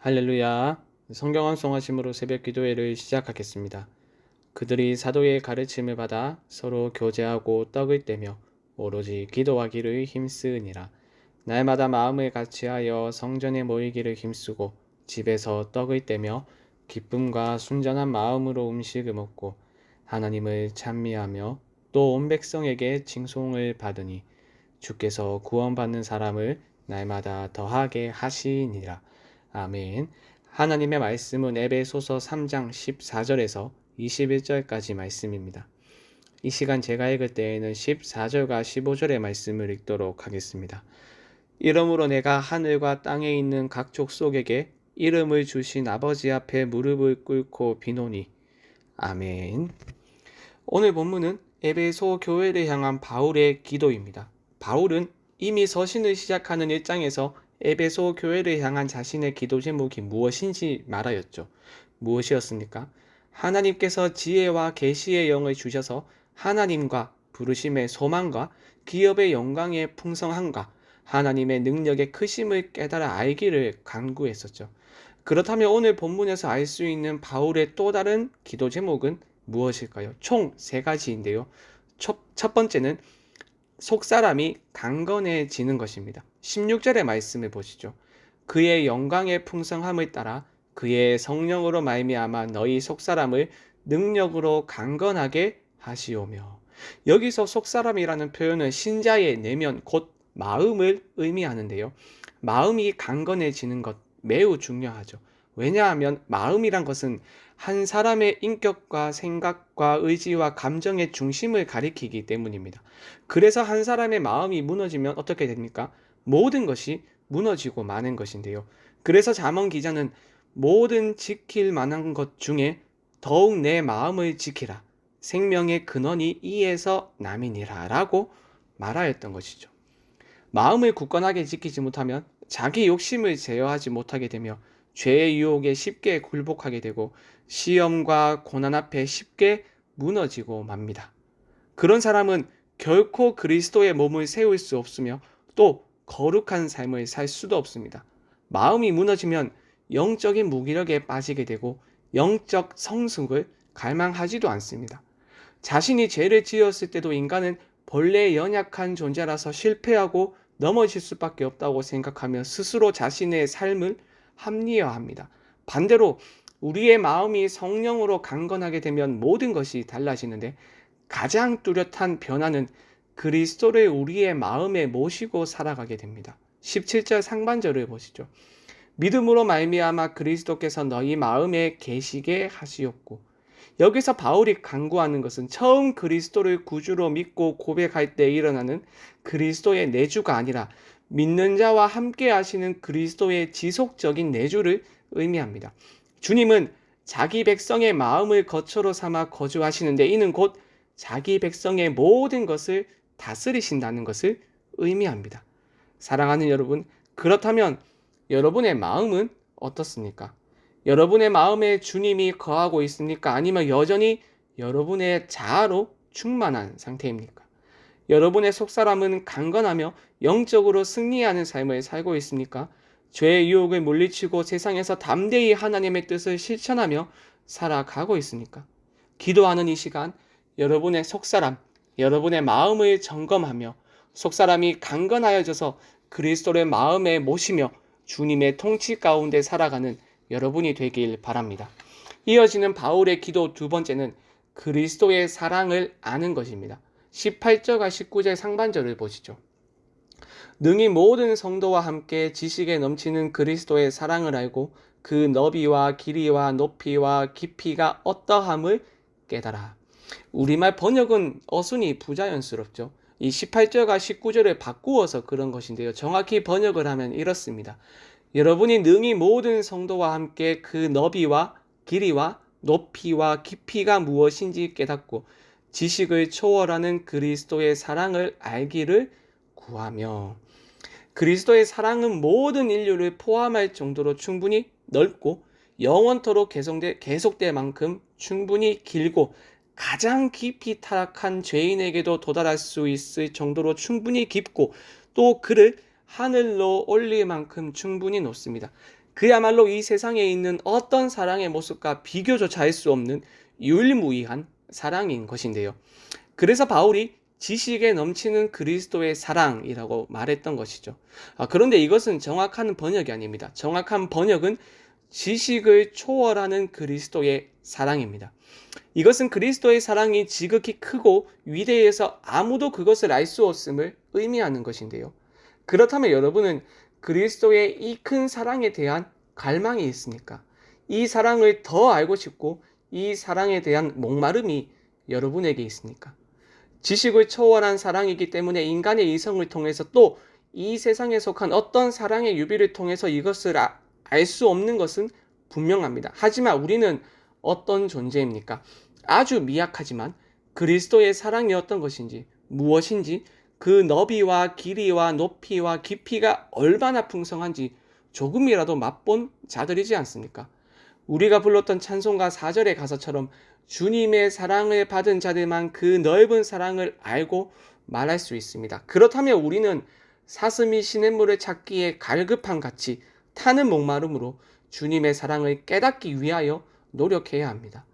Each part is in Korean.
할렐루야. 성경 암송하심으로 새벽 기도회를 시작하겠습니다. 그들이 사도의 가르침을 받아 서로 교제하고 떡을 떼며 오로지 기도하기를 힘쓰으니라. 날마다 마음을 같이하여 성전에 모이기를 힘쓰고 집에서 떡을 떼며 기쁨과 순전한 마음으로 음식을 먹고 하나님을 찬미하며 또 온 백성에게 칭송을 받으니 주께서 구원받는 사람을 날마다 더하게 하시니라. 아멘. 하나님의 말씀은 에베소서 3장 14절에서 21절까지 말씀입니다. 이 시간 제가 읽을 때에는 14절과 15절의 말씀을 읽도록 하겠습니다. 이러므로 내가 하늘과 땅에 있는 각 족속에게 이름을 주신 아버지 앞에 무릎을 꿇고 비노니. 아멘. 오늘 본문은 에베소 교회를 향한 바울의 기도입니다. 바울은 이미 서신을 시작하는 1장에서 에베소 교회를 향한 자신의 기도 제목이 무엇인지 말하였죠. 무엇이었습니까? 하나님께서 지혜와 계시의 영을 주셔서 하나님과 부르심의 소망과 기업의 영광의 풍성함과 하나님의 능력의 크심을 깨달아 알기를 간구했었죠. 그렇다면 오늘 본문에서 알 수 있는 바울의 또 다른 기도 제목은 무엇일까요? 총 3가지인데요. 첫 번째는 속사람이 강건해지는 것입니다. 16절의 말씀을 보시죠. 그의 영광의 풍성함을 따라 그의 성령으로 말미암아 너희 속사람을 능력으로 강건하게 하시오며. 여기서 속사람이라는 표현은 신자의 내면 곧 마음을 의미하는데요. 마음이 강건해지는 것 매우 중요하죠. 왜냐하면 마음이란 것은 한 사람의 인격과 생각과 의지와 감정의 중심을 가리키기 때문입니다. 그래서 한 사람의 마음이 무너지면 어떻게 됩니까? 모든 것이 무너지고 마는 것인데요. 그래서 잠언 기자는 모든 지킬 만한 것 중에 더욱 내 마음을 지키라. 생명의 근원이 이에서 남이니라 라고 말하였던 것이죠. 마음을 굳건하게 지키지 못하면 자기 욕심을 제어하지 못하게 되며 죄의 유혹에 쉽게 굴복하게 되고 시험과 고난 앞에 쉽게 무너지고 맙니다. 그런 사람은 결코 그리스도의 몸을 세울 수 없으며 또 거룩한 삶을 살 수도 없습니다. 마음이 무너지면 영적인 무기력에 빠지게 되고 영적 성숙을 갈망하지도 않습니다. 자신이 죄를 지었을 때도 인간은 본래 연약한 존재라서 실패하고 넘어질 수밖에 없다고 생각하며 스스로 자신의 삶을 합리화합니다. 반대로 우리의 마음이 성령으로 강건하게 되면 모든 것이 달라지는데 가장 뚜렷한 변화는 그리스도를 우리의 마음에 모시고 살아가게 됩니다. 17절 상반절을 보시죠. 믿음으로 말미암아 그리스도께서 너희 마음에 계시게 하시었고. 여기서 바울이 간구하는 것은 처음 그리스도를 구주로 믿고 고백할 때 일어나는 그리스도의 내주가 아니라 믿는 자와 함께 하시는 그리스도의 지속적인 내주를 의미합니다. 주님은 자기 백성의 마음을 거처로 삼아 거주하시는데 이는 곧 자기 백성의 모든 것을 다스리신다는 것을 의미합니다. 사랑하는 여러분, 그렇다면 여러분의 마음은 어떻습니까? 여러분의 마음에 주님이 거하고 있습니까? 아니면 여전히 여러분의 자아로 충만한 상태입니까? 여러분의 속사람은 강건하며 영적으로 승리하는 삶을 살고 있습니까? 죄의 유혹을 물리치고 세상에서 담대히 하나님의 뜻을 실천하며 살아가고 있습니까? 기도하는 이 시간 여러분의 속사람, 여러분의 마음을 점검하며 속사람이 강건하여져서 그리스도를 마음에 모시며 주님의 통치 가운데 살아가는 여러분이 되길 바랍니다. 이어지는 바울의 기도 두 번째는 그리스도의 사랑을 아는 것입니다. 18절과 19절 상반절을 보시죠. 능히 모든 성도와 함께 지식에 넘치는 그리스도의 사랑을 알고 그 너비와 길이와 높이와 깊이가 어떠함을 깨달아. 우리말 번역은 어순이 부자연스럽죠. 이 18절과 19절을 바꾸어서 그런 것인데요. 정확히 번역을 하면 이렇습니다. 여러분이 능히 모든 성도와 함께 그 너비와 길이와 높이와 깊이가 무엇인지 깨닫고 지식을 초월하는 그리스도의 사랑을 알기를 구하며. 그리스도의 사랑은 모든 인류를 포함할 정도로 충분히 넓고 영원토록 계속될 만큼 충분히 길고 가장 깊이 타락한 죄인에게도 도달할 수 있을 정도로 충분히 깊고 또 그를 하늘로 올릴 만큼 충분히 높습니다. 그야말로 이 세상에 있는 어떤 사랑의 모습과 비교조차 할 수 없는 유일무이한 사랑인 것인데요. 그래서 바울이 지식에 넘치는 그리스도의 사랑이라고 말했던 것이죠. 그런데 이것은 정확한 번역이 아닙니다. 정확한 번역은 지식을 초월하는 그리스도의 사랑입니다. 이것은 그리스도의 사랑이 지극히 크고 위대해서 아무도 그것을 알 수 없음을 의미하는 것인데요. 그렇다면 여러분은 그리스도의 이 큰 사랑에 대한 갈망이 있습니까? 이 사랑을 더 알고 싶고 이 사랑에 대한 목마름이 여러분에게 있습니까? 지식을 초월한 사랑이기 때문에 인간의 이성을 통해서 또 이 세상에 속한 어떤 사랑의 유비를 통해서 이것을 알 수 없는 것은 분명합니다. 하지만 우리는 어떤 존재입니까? 아주 미약하지만 그리스도의 사랑이 어떤 것인지, 무엇인지, 그 너비와 길이와 높이와 깊이가 얼마나 풍성한지 조금이라도 맛본 자들이지 않습니까? 우리가 불렀던 찬송가 4절의 가사처럼 주님의 사랑을 받은 자들만 그 넓은 사랑을 알고 말할 수 있습니다. 그렇다면 우리는 사슴이 시냇물을 찾기에 갈급한 같이 타는 목마름으로 주님의 사랑을 깨닫기 위하여 노력해야 합니다.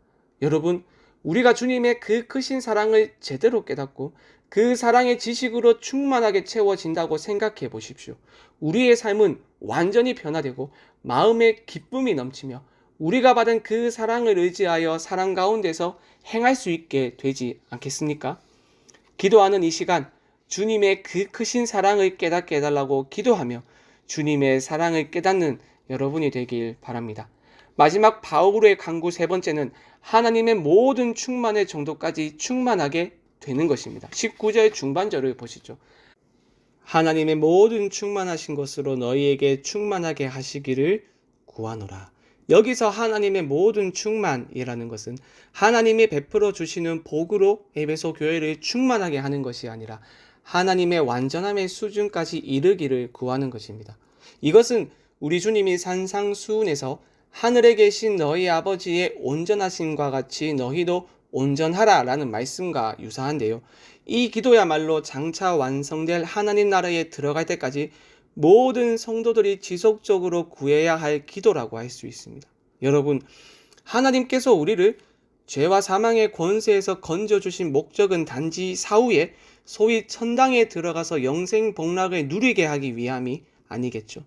여러분, 우리가 주님의 그 크신 사랑을 제대로 깨닫고 그 사랑의 지식으로 충만하게 채워진다고 생각해 보십시오. 우리의 삶은 완전히 변화되고 마음의 기쁨이 넘치며 우리가 받은 그 사랑을 의지하여 사랑 가운데서 행할 수 있게 되지 않겠습니까? 기도하는 이 시간, 주님의 그 크신 사랑을 깨닫게 해달라고 기도하며 주님의 사랑을 깨닫는 여러분이 되길 바랍니다. 마지막 바울의 강구 세 번째는 하나님의 모든 충만의 정도까지 충만하게 되는 것입니다. 19절 중반절을 보시죠. 하나님의 모든 충만하신 것으로 너희에게 충만하게 하시기를 구하노라. 여기서 하나님의 모든 충만이라는 것은 하나님이 베풀어 주시는 복으로 에베소 교회를 충만하게 하는 것이 아니라 하나님의 완전함의 수준까지 이르기를 구하는 것입니다. 이것은 우리 주님이 산상수훈에서 하늘에 계신 너희 아버지의 온전하심과 같이 너희도 온전하라 라는 말씀과 유사한데요. 이 기도야말로 장차 완성될 하나님 나라에 들어갈 때까지 모든 성도들이 지속적으로 구해야 할 기도라고 할 수 있습니다. 여러분, 하나님께서 우리를 죄와 사망의 권세에서 건져주신 목적은 단지 사후에 소위 천당에 들어가서 영생 복락을 누리게 하기 위함이 아니겠죠.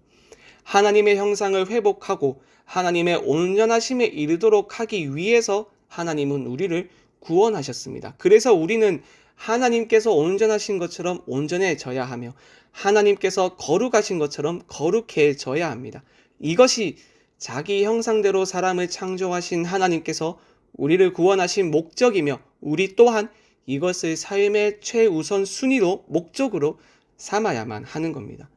하나님의 형상을 회복하고 하나님의 온전하심에 이르도록 하기 위해서 하나님은 우리를 구원하셨습니다. 그래서 우리는 하나님께서 온전하신 것처럼 온전해져야 하며 하나님께서 거룩하신 것처럼 거룩해져야 합니다. 이것이 자기 형상대로 사람을 창조하신 하나님께서 우리를 구원하신 목적이며 우리 또한 이것을 삶의 최우선 순위로 목적으로 삼아야만 하는 겁니다.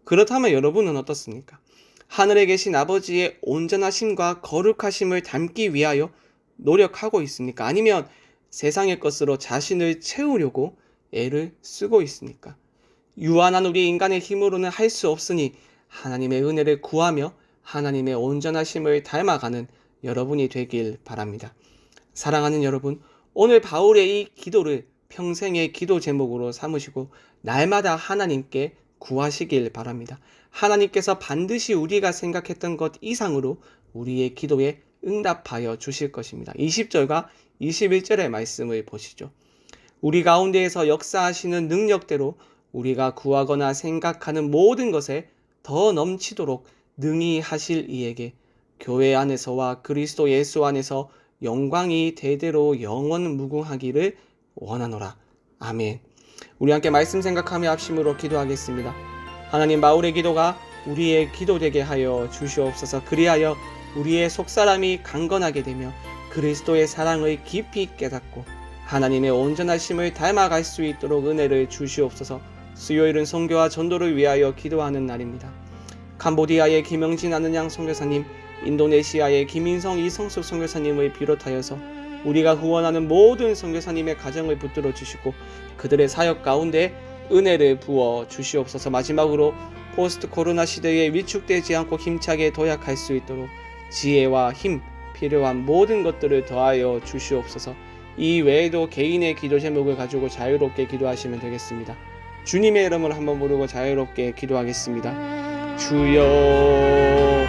그렇다면 여러분은 어떻습니까? 하늘에 계신 아버지의 온전하심과 거룩하심을 닮기 위하여 노력하고 있습니까? 아니면 세상의 것으로 자신을 채우려고 애를 쓰고 있습니까? 유한한 우리 인간의 힘으로는 할 수 없으니 하나님의 은혜를 구하며 하나님의 온전하심을 닮아가는 여러분이 되길 바랍니다. 사랑하는 여러분, 오늘 바울의 이 기도를 평생의 기도 제목으로 삼으시고 날마다 하나님께 구하시길 바랍니다. 하나님께서 반드시 우리가 생각했던 것 이상으로 우리의 기도에 응답하여 주실 것입니다. 20절과 21절의 말씀을 보시죠. 우리 가운데에서 역사하시는 능력대로 우리가 구하거나 생각하는 모든 것에 더 넘치도록 능히 하실 이에게 교회 안에서와 그리스도 예수 안에서 영광이 대대로 영원 무궁하기를 원하노라. 아멘. 우리 함께 말씀 생각하며 합심으로 기도하겠습니다. 하나님, 바울의 기도가 우리의 기도 되게 하여 주시옵소서. 그리하여 우리의 속사람이 강건하게 되며 그리스도의 사랑을 깊이 깨닫고 하나님의 온전하심을 닮아갈 수 있도록 은혜를 주시옵소서. 수요일은 선교와 전도를 위하여 기도하는 날입니다. 캄보디아의 김영진 아는양 선교사님, 인도네시아의 김인성 이성숙 선교사님을 비롯하여서 우리가 후원하는 모든 선교사님의 가정을 붙들어 주시고 그들의 사역 가운데 은혜를 부어 주시옵소서. 마지막으로 포스트 코로나 시대에 위축되지 않고 힘차게 도약할 수 있도록 지혜와 힘, 필요한 모든 것들을 더하여 주시옵소서. 이 외에도 개인의 기도 제목을 가지고 자유롭게 기도하시면 되겠습니다. 주님의 이름을 한번 부르고 자유롭게 기도하겠습니다. 주여